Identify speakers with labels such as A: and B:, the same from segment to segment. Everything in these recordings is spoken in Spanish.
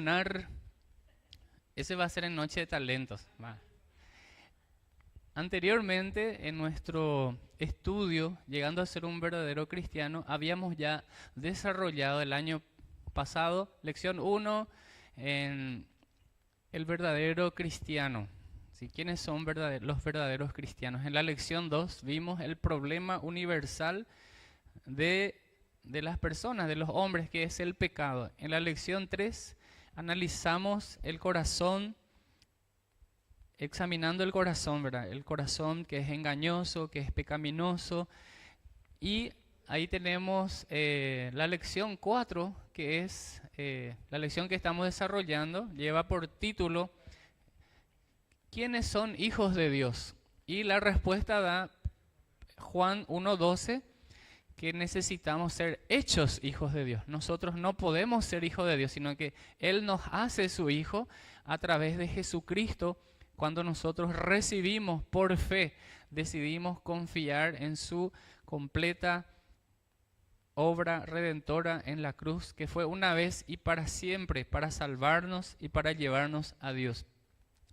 A: mencionar, ese va a ser en Noche de Talentos. Va. Anteriormente, en nuestro estudio, llegando a ser un verdadero cristiano, habíamos ya desarrollado el año pasado, lección 1, en el verdadero cristiano. ¿Sí? ¿Quiénes son los verdaderos cristianos? En la lección 2 vimos el problema universal de las personas, de los hombres, que es el pecado. En la lección 3 analizamos el corazón, examinando el corazón, ¿verdad? El corazón que es engañoso, que es pecaminoso. Y ahí tenemos la lección 4, que es la lección que estamos desarrollando. Lleva por título, ¿quiénes son hijos de Dios? Y la respuesta da Juan 1:12, que necesitamos ser hechos hijos de Dios. Nosotros no podemos ser hijos de Dios, sino que Él nos hace su hijo a través de Jesucristo. Cuando nosotros recibimos por fe, decidimos confiar en su completa obra redentora en la cruz, que fue una vez y para siempre, para salvarnos y para llevarnos a Dios.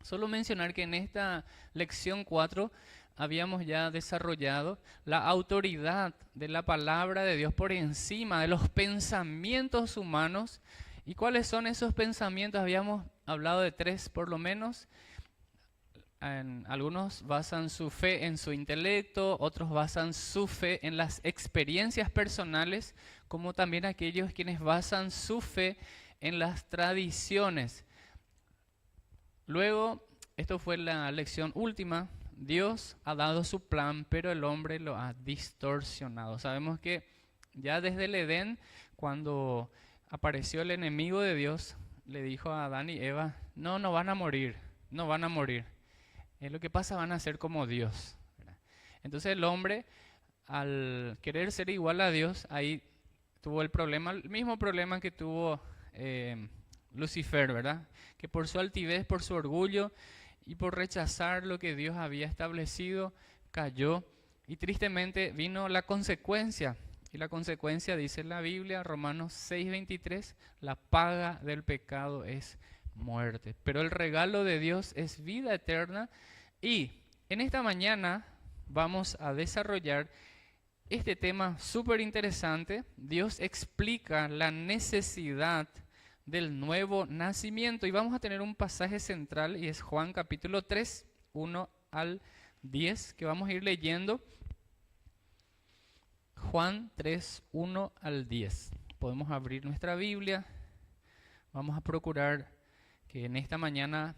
A: Solo mencionar que en esta lección 4 habíamos ya desarrollado la autoridad de la palabra de Dios por encima de los pensamientos humanos. ¿Y cuáles son esos pensamientos? Habíamos hablado de 3 por lo menos. Algunos basan su fe en su intelecto, otros basan su fe en las experiencias personales, como también aquellos quienes basan su fe en las tradiciones. Luego, esto fue la lección última, Dios ha dado su plan, pero el hombre lo ha distorsionado. Sabemos que ya desde el Edén, cuando apareció el enemigo de Dios, le dijo a Adán y Eva, no van a morir, no van a morir. Lo que pasa, van a ser como Dios, ¿verdad? Entonces el hombre, al querer ser igual a Dios, ahí tuvo el problema, el mismo problema que tuvo Lucifer, ¿verdad? Que por su altivez, por su orgullo y por rechazar lo que Dios había establecido, cayó. Y tristemente vino la consecuencia. Y la consecuencia, dice la Biblia, Romanos 6:23, la paga del pecado es muerte. Pero el regalo de Dios es vida eterna. Y en esta mañana vamos a desarrollar este tema súper interesante. Dios explica la necesidad del nuevo nacimiento. Y vamos a tener un pasaje central y es Juan capítulo 3, 1 al 10, que vamos a ir leyendo. Juan 3, 1 al 10. Podemos abrir nuestra Biblia. Vamos a procurar que en esta mañana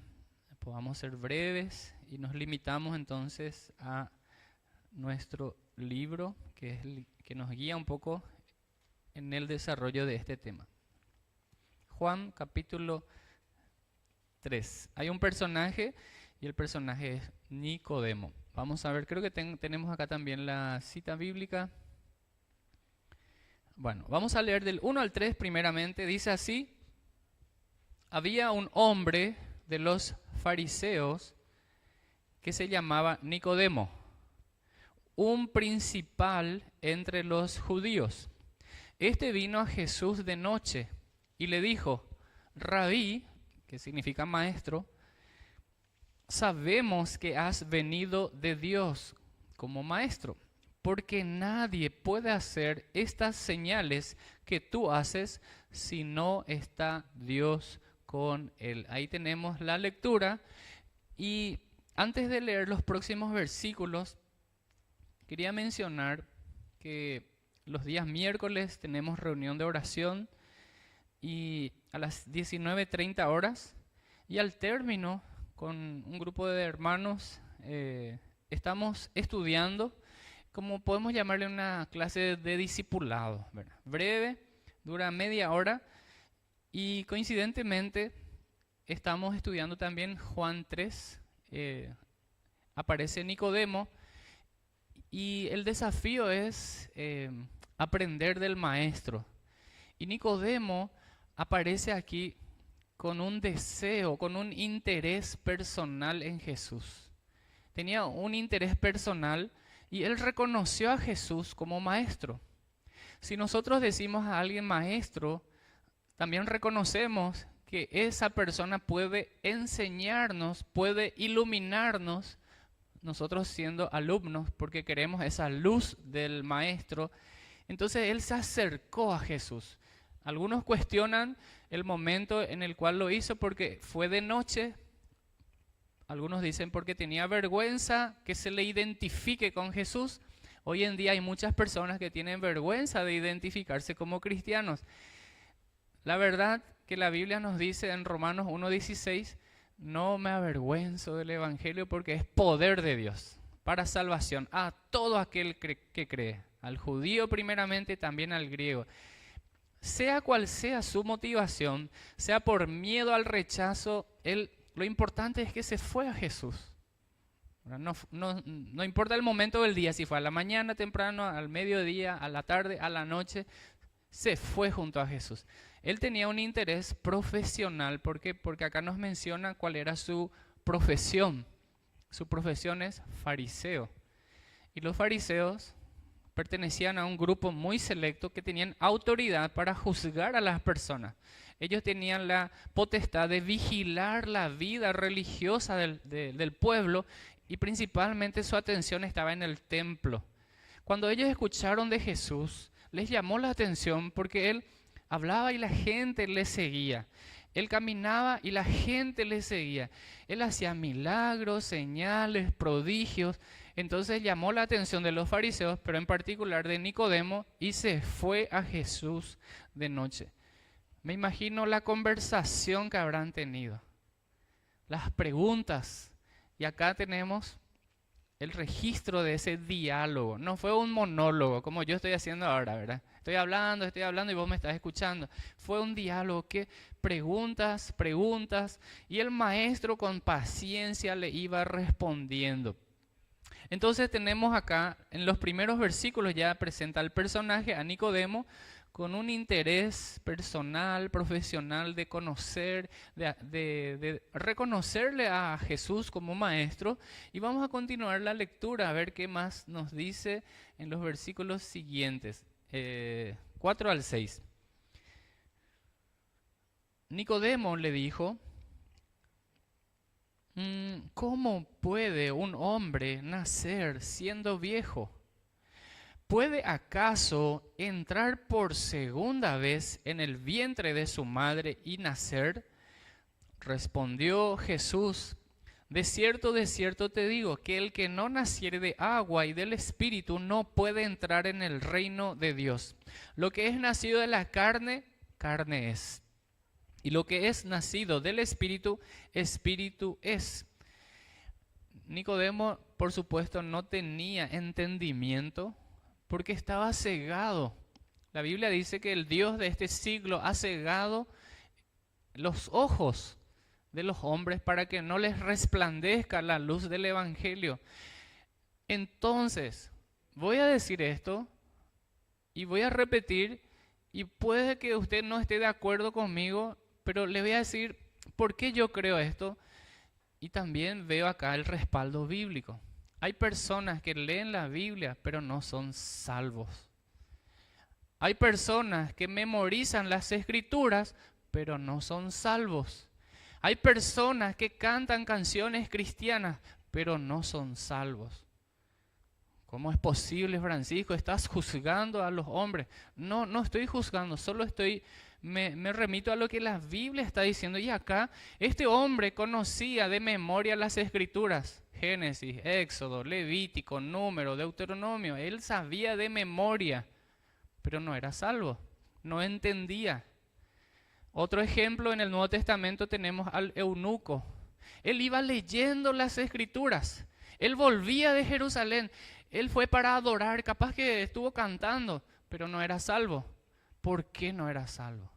A: podamos ser breves y nos limitamos entonces a nuestro libro que nos guía un poco en el desarrollo de este tema. Juan capítulo 3. Hay un personaje y el personaje es Nicodemo. Vamos a ver, creo que tenemos acá también la cita bíblica. Bueno, vamos a leer del 1 al 3 primeramente. Dice así: había un hombre de los fariseos que se llamaba Nicodemo, un principal entre los judíos. Este vino a Jesús de noche y le dijo: Rabí, que significa maestro, sabemos que has venido de Dios como maestro, porque nadie puede hacer estas señales que tú haces si no está Dios con él. Ahí tenemos la lectura. Y antes de leer los próximos versículos, quería mencionar que los días miércoles tenemos reunión de oración y a las 19:30 horas, y al término con un grupo de hermanos estamos estudiando, como podemos llamarle, una clase de discipulado, ¿verdad? Breve, dura media hora. Y coincidentemente estamos estudiando también Juan 3, aparece Nicodemo y el desafío es aprender del maestro. Y Nicodemo aparece aquí con un deseo, con un interés personal en Jesús. Tenía un interés personal y él reconoció a Jesús como maestro. Si nosotros decimos a alguien maestro, también reconocemos que esa persona puede enseñarnos, puede iluminarnos, nosotros siendo alumnos, porque queremos esa luz del maestro. Entonces él se acercó a Jesús. Algunos cuestionan el momento en el cual lo hizo porque fue de noche. Algunos dicen porque tenía vergüenza que se le identifique con Jesús. Hoy en día hay muchas personas que tienen vergüenza de identificarse como cristianos. La verdad que la Biblia nos dice en Romanos 1:16, no me avergüenzo del Evangelio porque es poder de Dios para salvación a todo aquel que cree, al judío primeramente, también al griego. Sea cual sea su motivación, sea por miedo al rechazo, lo importante es que se fue a Jesús. No importa el momento del día, si fue a la mañana temprano, al mediodía, a la tarde, a la noche, se fue junto a Jesús. Él tenía un interés profesional, ¿por qué? Porque acá nos menciona cuál era su profesión. Su profesión es fariseo. Y los fariseos pertenecían a un grupo muy selecto que tenían autoridad para juzgar a las personas. Ellos tenían la potestad de vigilar la vida religiosa del pueblo y principalmente su atención estaba en el templo. Cuando ellos escucharon de Jesús, les llamó la atención porque él hablaba y la gente le seguía. Él caminaba y la gente le seguía. Él hacía milagros, señales, prodigios. Entonces llamó la atención de los fariseos, pero en particular de Nicodemo, y se fue a Jesús de noche. Me imagino la conversación que habrán tenido, las preguntas. Y acá tenemos el registro de ese diálogo. No fue un monólogo como yo estoy haciendo ahora, ¿verdad? Estoy hablando y vos me estás escuchando. Fue un diálogo que preguntas, y el maestro con paciencia le iba respondiendo. Entonces tenemos acá, en los primeros versículos ya presenta al personaje, a Nicodemo, con un interés personal, profesional de conocer, de reconocerle a Jesús como maestro. Y vamos a continuar la lectura a ver qué más nos dice en los versículos siguientes, 4 al 6. Nicodemo le dijo, ¿cómo puede un hombre nacer siendo viejo? ¿Puede acaso entrar por segunda vez en el vientre de su madre y nacer? Respondió Jesús, de cierto te digo, que el que no naciere de agua y del Espíritu no puede entrar en el reino de Dios. Lo que es nacido de la carne, carne es. Y lo que es nacido del Espíritu, Espíritu es. Nicodemo, por supuesto, no tenía entendimiento porque estaba cegado. La Biblia dice que el Dios de este siglo ha cegado los ojos de los hombres para que no les resplandezca la luz del Evangelio. Entonces, voy a decir esto y voy a repetir, y puede que usted no esté de acuerdo conmigo, pero le voy a decir por qué yo creo esto, y también veo acá el respaldo bíblico. Hay personas que leen la Biblia, pero no son salvos. Hay personas que memorizan las Escrituras, pero no son salvos. Hay personas que cantan canciones cristianas, pero no son salvos. ¿Cómo es posible, Francisco? ¿Estás juzgando a los hombres? No, no estoy juzgando, solo me remito a lo que la Biblia está diciendo. Y acá, este hombre conocía de memoria las Escrituras. Génesis, Éxodo, Levítico, Número, Deuteronomio. Él sabía de memoria, pero no era salvo, no entendía. Otro ejemplo, en el Nuevo Testamento tenemos al eunuco. Él iba leyendo las Escrituras. Él volvía de Jerusalén. Él fue para adorar, capaz que estuvo cantando, pero no era salvo. ¿Por qué no era salvo?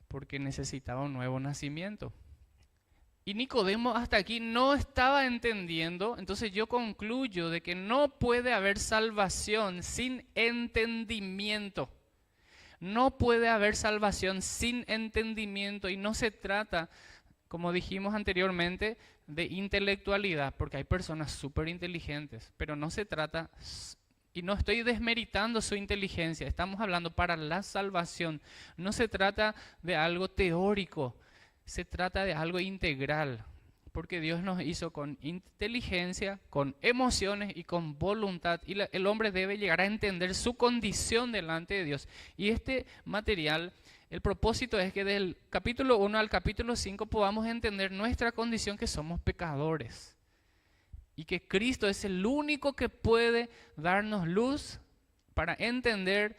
A: Porque necesitaba un nuevo nacimiento. Y Nicodemo hasta aquí no estaba entendiendo, entonces yo concluyo de que no puede haber salvación sin entendimiento. No puede haber salvación sin entendimiento, y no se trata, como dijimos anteriormente, de intelectualidad, porque hay personas súper inteligentes, pero no se trata Y no estoy desmeritando su inteligencia, estamos hablando para la salvación. No se trata de algo teórico, se trata de algo integral. Porque Dios nos hizo con inteligencia, con emociones y con voluntad. Y el hombre debe llegar a entender su condición delante de Dios. Y este material, el propósito es que del capítulo 1 al capítulo 5 podamos entender nuestra condición, que somos pecadores. Y que Cristo es el único que puede darnos luz para entender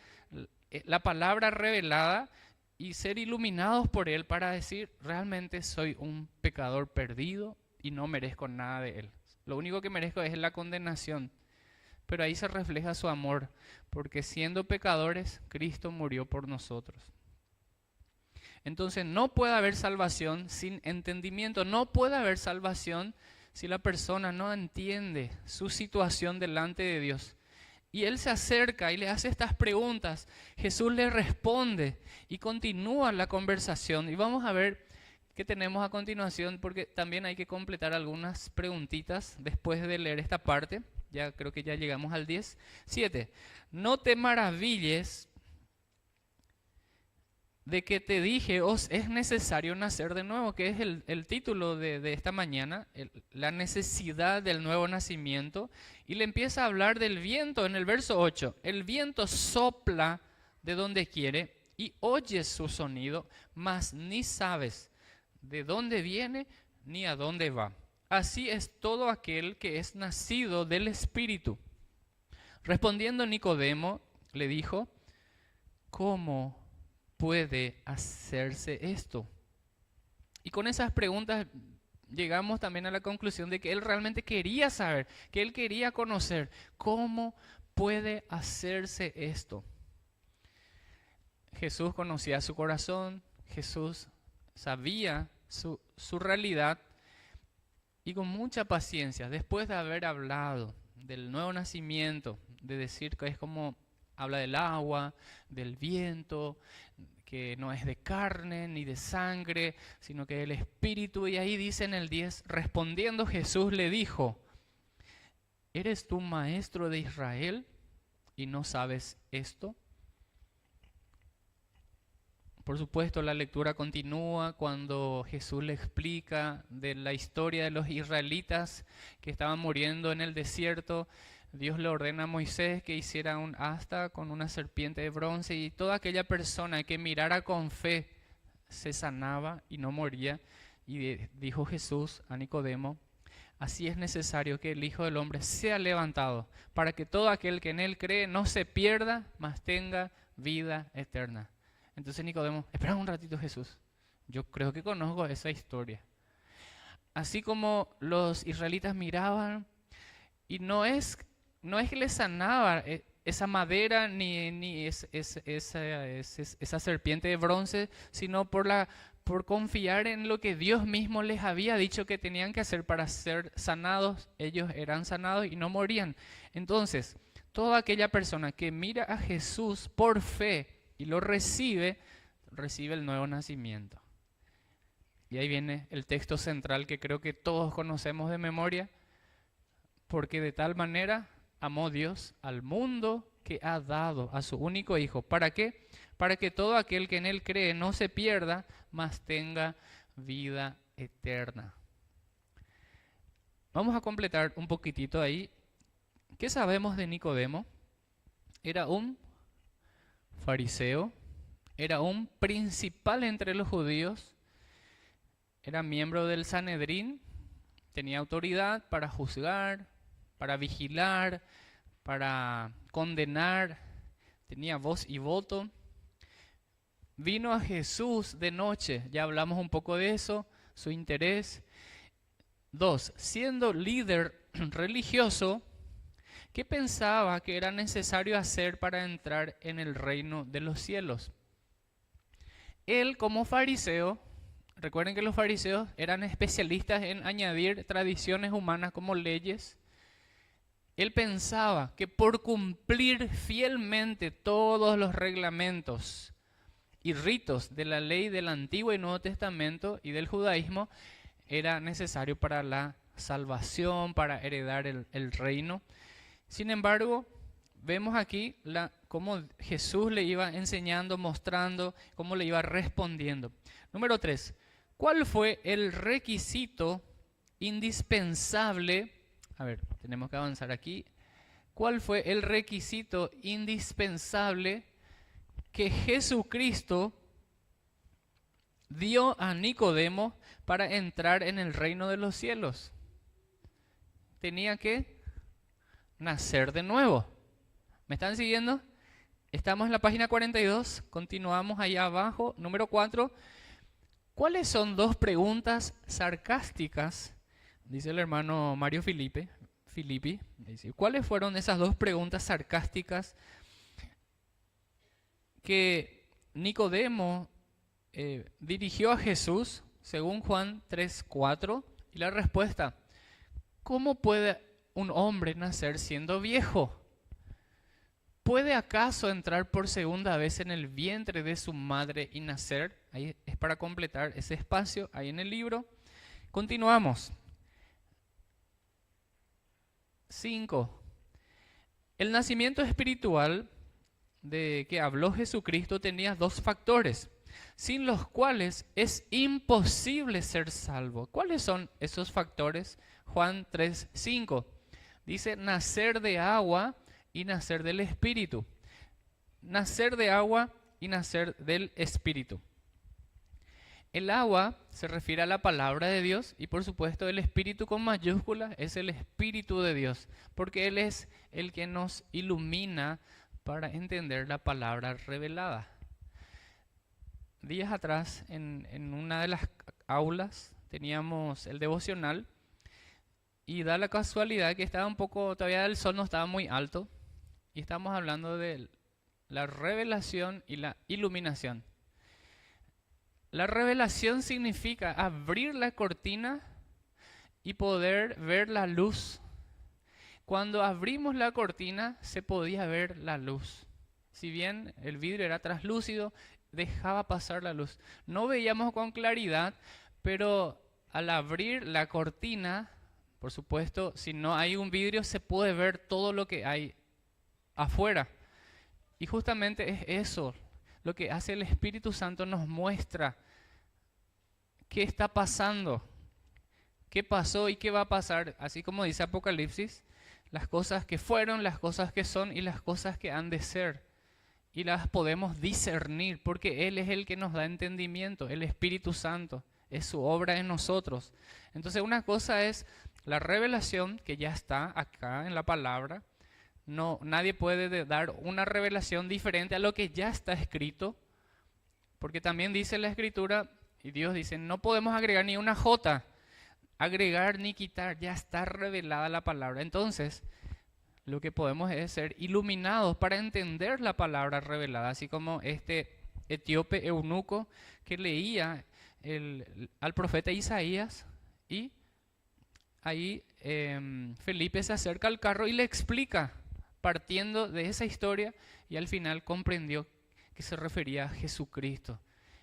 A: la palabra revelada y ser iluminados por Él para decir, realmente soy un pecador perdido y no merezco nada de Él. Lo único que merezco es la condenación. Pero ahí se refleja su amor, porque siendo pecadores, Cristo murió por nosotros. Entonces no puede haber salvación sin entendimiento, no puede haber salvación si la persona no entiende su situación delante de Dios. Y él se acerca y le hace estas preguntas. Jesús le responde y continúa la conversación. Y vamos a ver qué tenemos a continuación, porque también hay que completar algunas preguntitas después de leer esta parte. Ya creo que ya llegamos al 10. 7. No te maravilles de que te dije, os es necesario nacer de nuevo, que es el título de esta mañana, la necesidad del nuevo nacimiento. Y le empieza a hablar del viento en el verso 8. El viento sopla de donde quiere y oyes su sonido, mas ni sabes de dónde viene ni a dónde va. Así es todo aquel que es nacido del Espíritu. Respondiendo Nicodemo, le dijo, ¿cómo puede hacerse esto? Y con esas preguntas llegamos también a la conclusión de que él realmente quería saber, que él quería conocer cómo puede hacerse esto. Jesús conocía su corazón, Jesús sabía su realidad, y con mucha paciencia, después de haber hablado del nuevo nacimiento, de decir que es como habla del agua, del viento, que no es de carne ni de sangre, sino que del Espíritu. Y ahí dice en el 10, respondiendo Jesús le dijo, ¿eres tú maestro de Israel y no sabes esto? Por supuesto, la lectura continúa cuando Jesús le explica de la historia de los israelitas que estaban muriendo en el desierto. Dios le ordena a Moisés que hiciera un asta con una serpiente de bronce, y toda aquella persona que mirara con fe se sanaba y no moría. Y dijo Jesús a Nicodemo, así es necesario que el Hijo del Hombre sea levantado, para que todo aquel que en él cree no se pierda, mas tenga vida eterna. Entonces Nicodemo, espera un ratito, Jesús, yo creo que conozco esa historia. Así como los israelitas miraban, y no es que les sanaba esa madera ni esa serpiente de bronce, sino por confiar en lo que Dios mismo les había dicho que tenían que hacer para ser sanados. Ellos eran sanados y no morían. Entonces, toda aquella persona que mira a Jesús por fe y lo recibe el nuevo nacimiento. Y ahí viene el texto central que creo que todos conocemos de memoria. Porque de tal manera amó Dios al mundo que ha dado a su único Hijo. ¿Para qué? Para que todo aquel que en Él cree no se pierda, mas tenga vida eterna. Vamos a completar un poquitito ahí. ¿Qué sabemos de Nicodemo? Era un fariseo, era un principal entre los judíos, era miembro del Sanedrín, tenía autoridad para juzgar, para vigilar, para condenar, tenía voz y voto. Vino a Jesús de noche, ya hablamos un poco de eso, su interés. 2, siendo líder religioso, ¿qué pensaba que era necesario hacer para entrar en el reino de los cielos? Él, como fariseo, recuerden que los fariseos eran especialistas en añadir tradiciones humanas como leyes. Él pensaba que por cumplir fielmente todos los reglamentos y ritos de la ley del Antiguo y Nuevo Testamento y del judaísmo era necesario para la salvación, para heredar el reino. Sin embargo, vemos aquí cómo Jesús le iba enseñando, mostrando, cómo le iba respondiendo. Número 3. ¿Cuál fue el requisito indispensable? A ver, tenemos que avanzar aquí. ¿Cuál fue el requisito indispensable que Jesucristo dio a Nicodemo para entrar en el reino de los cielos? Tenía que nacer de nuevo. ¿Me están siguiendo? Estamos en la página 42, continuamos allá abajo. Número 4. ¿Cuáles son dos preguntas sarcásticas? Dice el hermano Mario Filippi. Dice, ¿cuáles fueron esas dos preguntas sarcásticas que Nicodemo dirigió a Jesús, según Juan 3:4? Y la respuesta: ¿cómo puede un hombre nacer siendo viejo? ¿Puede acaso entrar por segunda vez en el vientre de su madre y nacer? Ahí es para completar ese espacio, ahí en el libro. Continuamos. 5. El nacimiento espiritual de que habló Jesucristo tenía dos factores, sin los cuales es imposible ser salvo. ¿Cuáles son esos factores? Juan 3:5 dice: nacer de agua y nacer del Espíritu. Nacer de agua y nacer del Espíritu. El agua se refiere a la palabra de Dios y por supuesto el Espíritu con mayúscula es el Espíritu de Dios, porque Él es el que nos ilumina para entender la palabra revelada. Días atrás en una de las aulas teníamos el devocional y da la casualidad que estaba un poco, todavía el sol no estaba muy alto y estamos hablando de la revelación y la iluminación. La revelación significa abrir la cortina y poder ver la luz. Cuando abrimos la cortina se podía ver la luz. Si bien el vidrio era translúcido, dejaba pasar la luz. No veíamos con claridad, pero al abrir la cortina, por supuesto, si no hay un vidrio se puede ver todo lo que hay afuera. Y justamente es eso lo que hace el Espíritu Santo, nos muestra qué está pasando, qué pasó y qué va a pasar. Así como dice Apocalipsis, las cosas que fueron, las cosas que son y las cosas que han de ser. Y las podemos discernir porque Él es el que nos da entendimiento, el Espíritu Santo, es su obra en nosotros. Entonces una cosa es la revelación que ya está acá en la palabra. No, nadie puede dar una revelación diferente a lo que ya está escrito, porque también dice la Escritura, y Dios dice, no podemos agregar ni una jota, agregar ni quitar, ya está revelada la palabra. Entonces, lo que podemos es ser iluminados para entender la palabra revelada, así como este etíope eunuco que leía al profeta Isaías y ahí Felipe se acerca al carro y le explica, partiendo de esa historia, y al final comprendió que se refería a Jesucristo,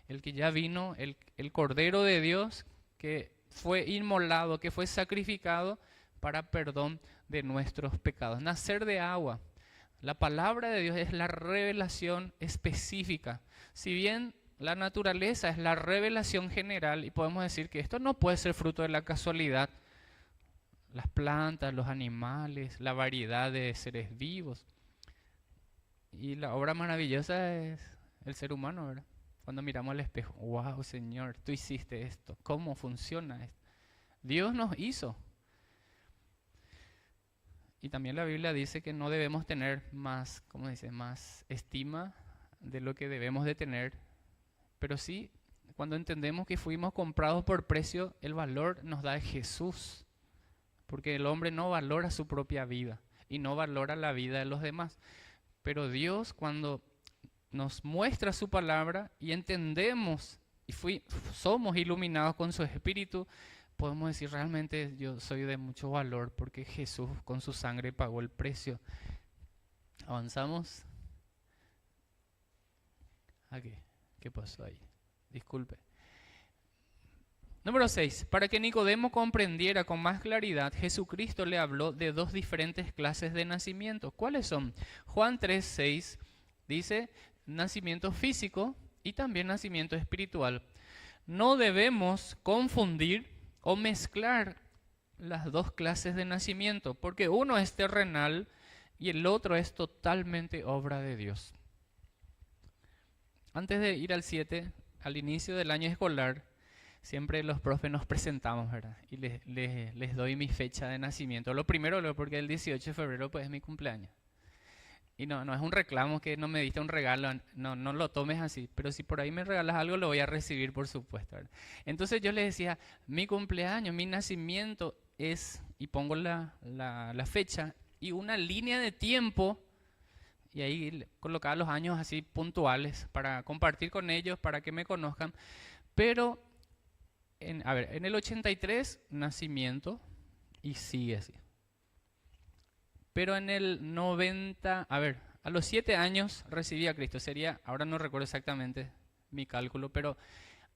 A: el que ya vino, el Cordero de Dios, que fue inmolado, que fue sacrificado para perdón de nuestros pecados. Nacer de agua. La palabra de Dios es la revelación específica. Si bien la naturaleza es la revelación general, y podemos decir que esto no puede ser fruto de la casualidad, las plantas, los animales, la variedad de seres vivos. Y la obra maravillosa es el ser humano, ¿verdad? Cuando miramos al espejo, wow, Señor, tú hiciste esto. ¿Cómo funciona esto? Dios nos hizo. Y también la Biblia dice que no debemos tener más, ¿cómo dice? Más estima de lo que debemos de tener. Pero sí, cuando entendemos que fuimos comprados por precio, el valor nos da Jesús. Porque el hombre no valora su propia vida y no valora la vida de los demás. Pero Dios, cuando nos muestra su palabra y entendemos y somos iluminados con su Espíritu, podemos decir realmente yo soy de mucho valor porque Jesús con su sangre pagó el precio. Avanzamos. ¿A qué? ¿Qué pasó ahí? Disculpe. Número 6. Para que Nicodemo comprendiera con más claridad, Jesucristo le habló de dos diferentes clases de nacimiento. ¿Cuáles son? Juan 3:6 dice nacimiento físico y también nacimiento espiritual. No debemos confundir o mezclar las dos clases de nacimiento, porque uno es terrenal y el otro es totalmente obra de Dios. Antes de ir al 7, al inicio del año escolar, siempre los profes nos presentamos, ¿verdad? Y les doy mi fecha de nacimiento. Lo primero, porque el 18 de febrero pues es mi cumpleaños. Y no es un reclamo que no me diste un regalo, no lo tomes así. Pero si por ahí me regalas algo, lo voy a recibir, por supuesto, ¿verdad? Entonces yo les decía, mi cumpleaños, mi nacimiento es, y pongo la fecha y una línea de tiempo, y ahí colocaba los años así puntuales para compartir con ellos, para que me conozcan. Pero en el 83, nacimiento, y sigue así. Pero en el 90, a los 7 años recibí a Cristo. Sería, ahora no recuerdo exactamente mi cálculo, pero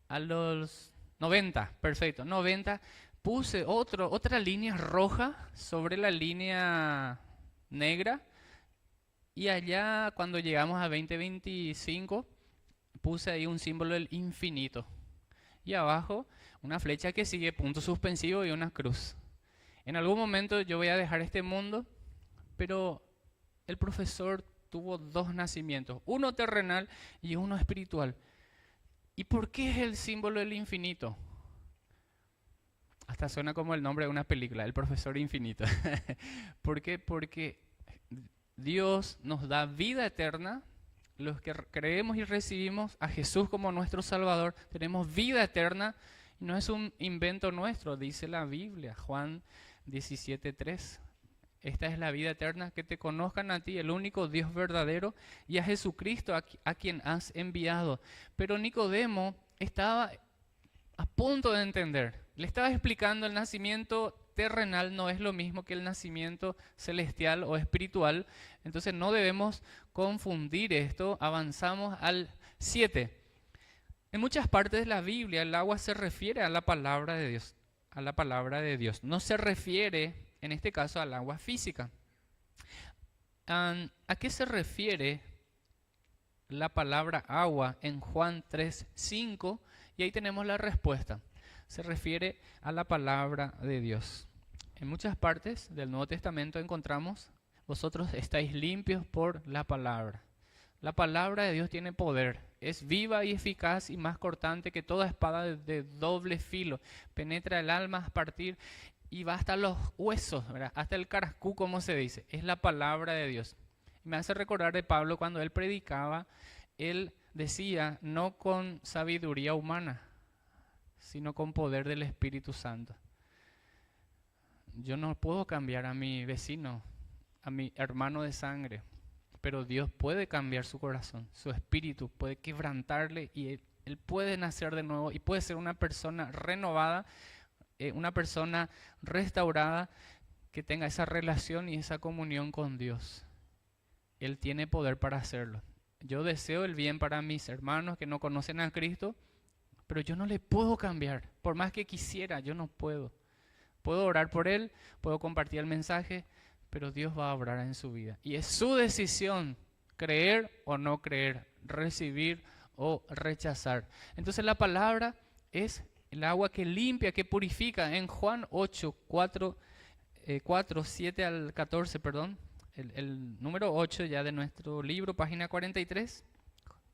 A: a los 90, perfecto, 90, puse otra línea roja sobre la línea negra. Y allá cuando llegamos a 2025, puse ahí un símbolo del infinito. Y abajo una flecha que sigue punto suspensivo y una cruz. En algún momento yo voy a dejar este mundo, pero el profesor tuvo dos nacimientos, uno terrenal y uno espiritual. ¿Y por qué es el símbolo del infinito? Hasta suena como el nombre de una película, El Profesor Infinito. ¿Por qué? Porque Dios nos da vida eterna. Los que creemos y recibimos a Jesús como nuestro Salvador, tenemos vida eterna. Y no es un invento nuestro, dice la Biblia, Juan 17:3. Esta es la vida eterna, que te conozcan a ti, el único Dios verdadero, y a Jesucristo, a quien has enviado. Pero Nicodemo estaba a punto de entender. Le estaba explicando el nacimiento terrenal no es lo mismo que el nacimiento celestial o espiritual. Entonces no debemos confundir esto. Avanzamos al 7. En muchas partes de la Biblia el agua se refiere a la palabra de Dios. A la palabra de Dios. No se refiere, en este caso, al agua física. ¿A qué se refiere la palabra agua en Juan 3:5? Y ahí tenemos la respuesta. Se refiere a la palabra de Dios. En muchas partes del Nuevo Testamento encontramos, vosotros estáis limpios por la palabra. La palabra de Dios tiene poder, es viva y eficaz y más cortante que toda espada de doble filo. Penetra el alma a partir y va hasta los huesos, ¿verdad? Hasta el carascú, como se dice. Es la palabra de Dios. Me hace recordar de Pablo cuando él predicaba, él decía, no con sabiduría humana, sino con poder del Espíritu Santo. Yo no puedo cambiar a mi vecino, a mi hermano de sangre, pero Dios puede cambiar su corazón, su espíritu, puede quebrantarle y él puede nacer de nuevo y puede ser una persona renovada, una persona restaurada que tenga esa relación y esa comunión con Dios. Él tiene poder para hacerlo. Yo deseo el bien para mis hermanos que no conocen a Cristo, pero yo no le puedo cambiar. Por más que quisiera, yo no puedo. Puedo orar por él, puedo compartir el mensaje, pero Dios va a obrar en su vida. Y es su decisión creer o no creer, recibir o rechazar. Entonces la palabra es el agua que limpia, que purifica. En Juan 8, 7 al 14, perdón. El número 8 ya de nuestro libro, página 43,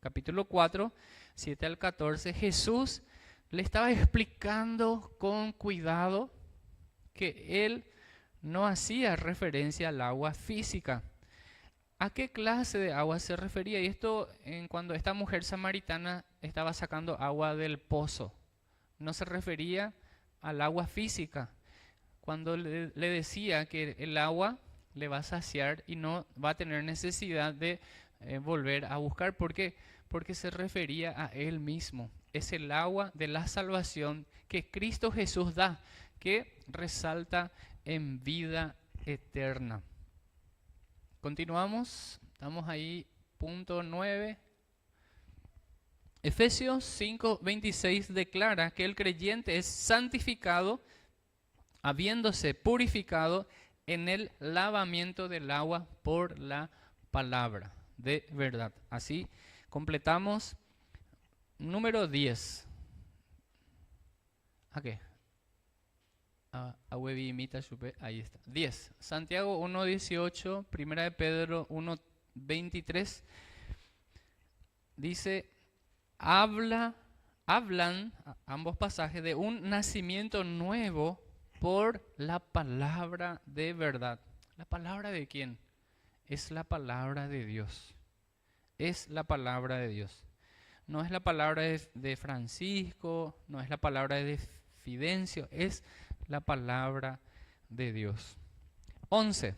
A: capítulo 4, 7 al 14, Jesús le estaba explicando con cuidado que él no hacía referencia al agua física. ¿A qué clase de agua se refería? Y esto cuando esta mujer samaritana estaba sacando agua del pozo. No se refería al agua física. Cuando le decía que el agua le va a saciar y no va a tener necesidad de volver a buscar. ¿Por qué? Porque se refería a Él mismo. Es el agua de la salvación que Cristo Jesús da, que resalta en vida eterna. Continuamos, estamos ahí, punto 9. Efesios 5:26 declara que el creyente es santificado, habiéndose purificado en el lavamiento del agua por la palabra de verdad. Así completamos número 10. ¿A qué? Ahí está. 10. Santiago 1:18, Primera de Pedro 1:23. Dice, hablan ambos pasajes de un nacimiento nuevo por la palabra de verdad. ¿La palabra de quién? Es la palabra de Dios. Es la palabra de Dios. No es la palabra de Francisco, no es la palabra de Fidencio, es la palabra de Dios. 11.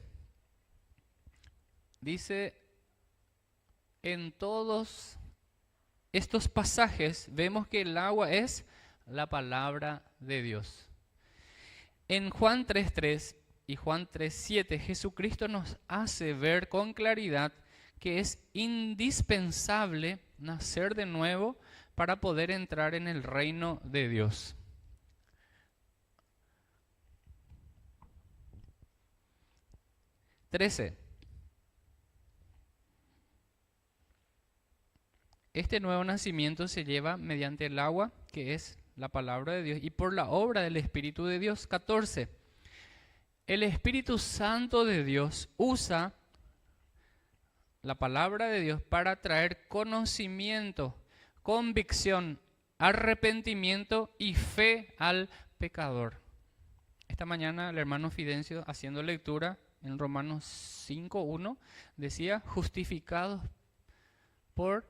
A: Dice, en todos estos pasajes vemos que el agua es la palabra de Dios. En Juan 3:3 y Juan 3:7, Jesucristo nos hace ver con claridad que es indispensable nacer de nuevo para poder entrar en el reino de Dios. Este nuevo nacimiento se lleva mediante el agua, que es la palabra de Dios, y por la obra del Espíritu de Dios. 14. El Espíritu Santo de Dios usa la palabra de Dios para traer conocimiento, convicción, arrepentimiento y fe al pecador. Esta mañana el hermano Fidencio, haciendo lectura en Romanos 5:1, decía, justificados por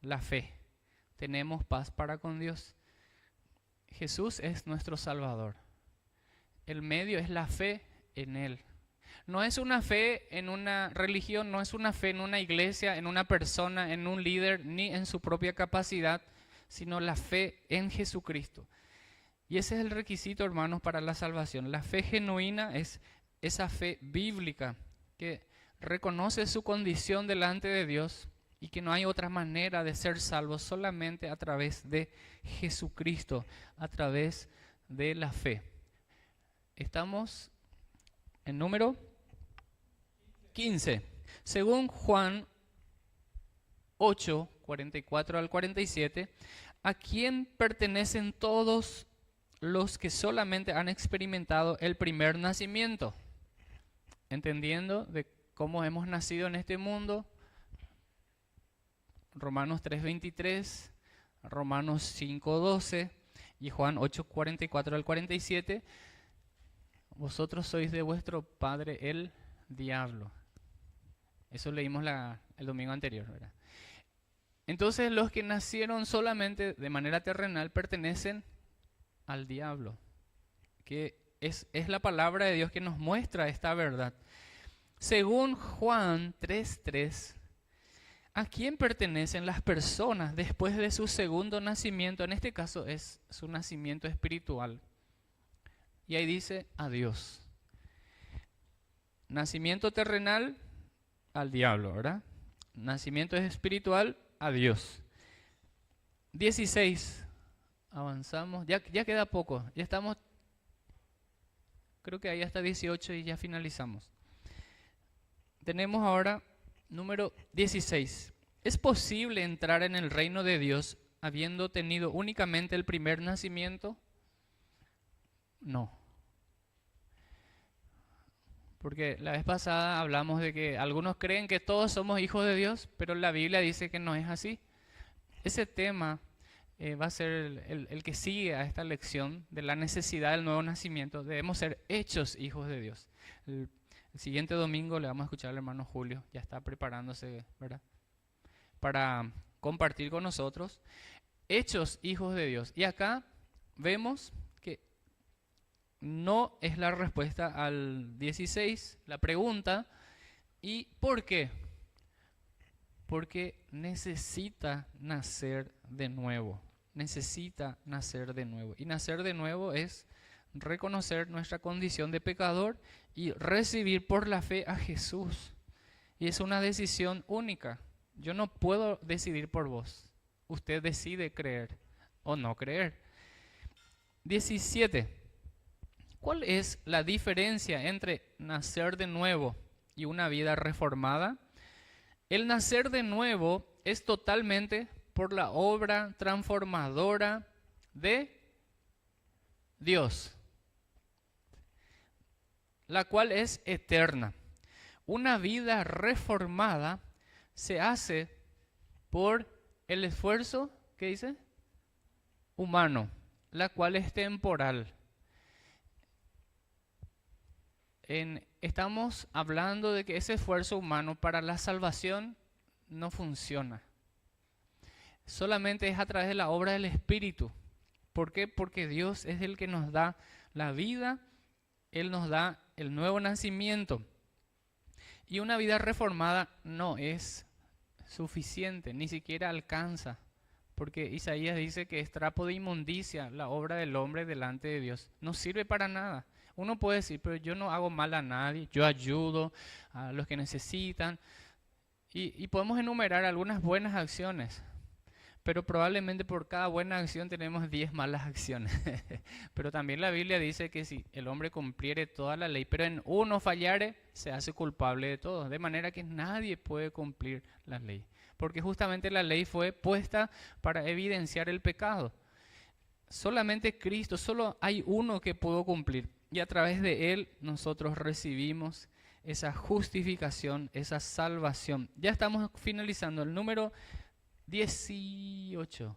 A: la fe, tenemos paz para con Dios. Jesús es nuestro Salvador. El medio es la fe en Él. No es una fe en una religión, no es una fe en una iglesia, en una persona, en un líder, ni en su propia capacidad, sino la fe en Jesucristo. Y ese es el requisito, hermanos, para la salvación. La fe genuina es esa fe bíblica que reconoce su condición delante de Dios y que no hay otra manera de ser salvo solamente a través de Jesucristo, a través de la fe. Estamos en número 15. Según Juan 8, 44 al 47, ¿a quién pertenecen todos los que solamente han experimentado el primer nacimiento? Entendiendo de cómo hemos nacido en este mundo, Romanos 3:23, Romanos 5:12 y Juan 8:44 al 47, vosotros sois de vuestro padre el diablo. Eso leímos el domingo anterior, ¿verdad? Entonces los que nacieron solamente de manera terrenal pertenecen al diablo, que es la palabra de Dios que nos muestra esta verdad. Según Juan 3:3, ¿a quién pertenecen las personas después de su segundo nacimiento? En este caso es su nacimiento espiritual. Y ahí dice a Dios. Nacimiento terrenal al diablo, ¿verdad? Nacimiento espiritual a Dios. 16. Avanzamos. Ya queda poco. Ya estamos, creo que ahí hasta 18 y ya finalizamos. Tenemos ahora número 16. ¿Es posible entrar en el reino de Dios habiendo tenido únicamente el primer nacimiento? No. Porque la vez pasada hablamos de que algunos creen que todos somos hijos de Dios, pero la Biblia dice que no es así. Ese tema va a ser el que sigue a esta lección de la necesidad del nuevo nacimiento. Debemos ser hechos hijos de Dios. El siguiente domingo le vamos a escuchar al hermano Julio, ya está preparándose, ¿verdad?, para compartir con nosotros. Hechos hijos de Dios. Y acá vemos que no es la respuesta al 16, la pregunta. ¿Y por qué? Porque necesita nacer de nuevo. Necesita nacer de nuevo. Y nacer de nuevo es reconocer nuestra condición de pecador y recibir por la fe a Jesús. Y es una decisión única. Yo no puedo decidir por vos. usted decide creer o no creer. 17. ¿Cuál es la diferencia entre nacer de nuevo y una vida reformada? El nacer de nuevo es totalmente por la obra transformadora de Dios, la cual es eterna. Una vida reformada se hace por el esfuerzo, ¿qué dice? Humano, la cual es temporal. Estamos hablando de que ese esfuerzo humano para la salvación no funciona. Solamente es a través de la obra del Espíritu. ¿Por qué? Porque Dios es el que nos da la vida, Él nos da el nuevo nacimiento. Y una vida reformada no es suficiente, ni siquiera alcanza. Porque Isaías dice que es trapo de inmundicia la obra del hombre delante de Dios. No sirve para nada. Uno puede decir, pero yo no hago mal a nadie, yo ayudo a los que necesitan. Y podemos enumerar algunas buenas acciones, pero probablemente por cada buena acción tenemos 10 malas acciones. Pero también la Biblia dice que si el hombre cumpliere toda la ley, pero en uno fallare, se hace culpable de todo. De manera que nadie puede cumplir la ley. Porque justamente la ley fue puesta para evidenciar el pecado. Solamente Cristo, solo hay uno que pudo cumplir. Y a través de Él nosotros recibimos esa justificación, esa salvación. Ya estamos finalizando el número 18.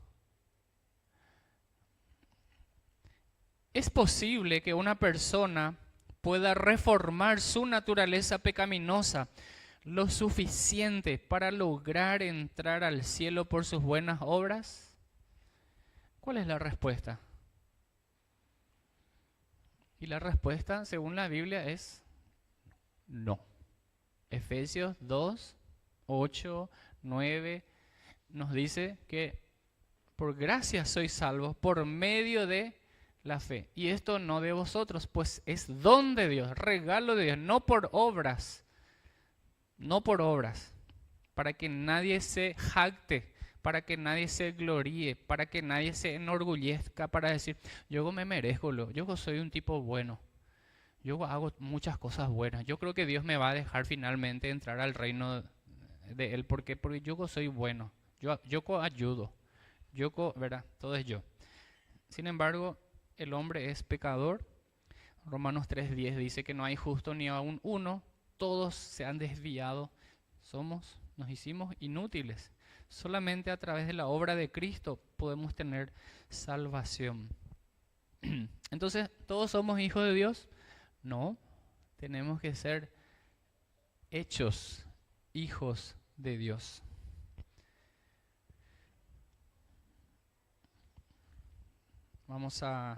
A: ¿Es posible que una persona pueda reformar su naturaleza pecaminosa lo suficiente para lograr entrar al cielo por sus buenas obras? ¿Cuál es la respuesta? Y la respuesta, según la Biblia, es no. Efesios 2, 8, 9 nos dice que por gracia sois salvos por medio de la fe. Y esto no de vosotros, pues es don de Dios, regalo de Dios, no por obras. No por obras, para que nadie se jacte, para que nadie se gloríe, para que nadie se enorgullezca, para decir, yo me merezco, yo soy un tipo bueno, yo hago muchas cosas buenas, yo creo que Dios me va a dejar finalmente entrar al reino de Él, porque yo soy bueno, yo ayudo, ¿verdad? Todo es yo. Sin embargo, el hombre es pecador. Romanos 3:10 dice que no hay justo ni aún uno, todos se han desviado, nos hicimos inútiles. Solamente a través de la obra de Cristo podemos tener salvación. Entonces, ¿todos somos hijos de Dios? No, tenemos que ser hechos hijos de Dios. Vamos a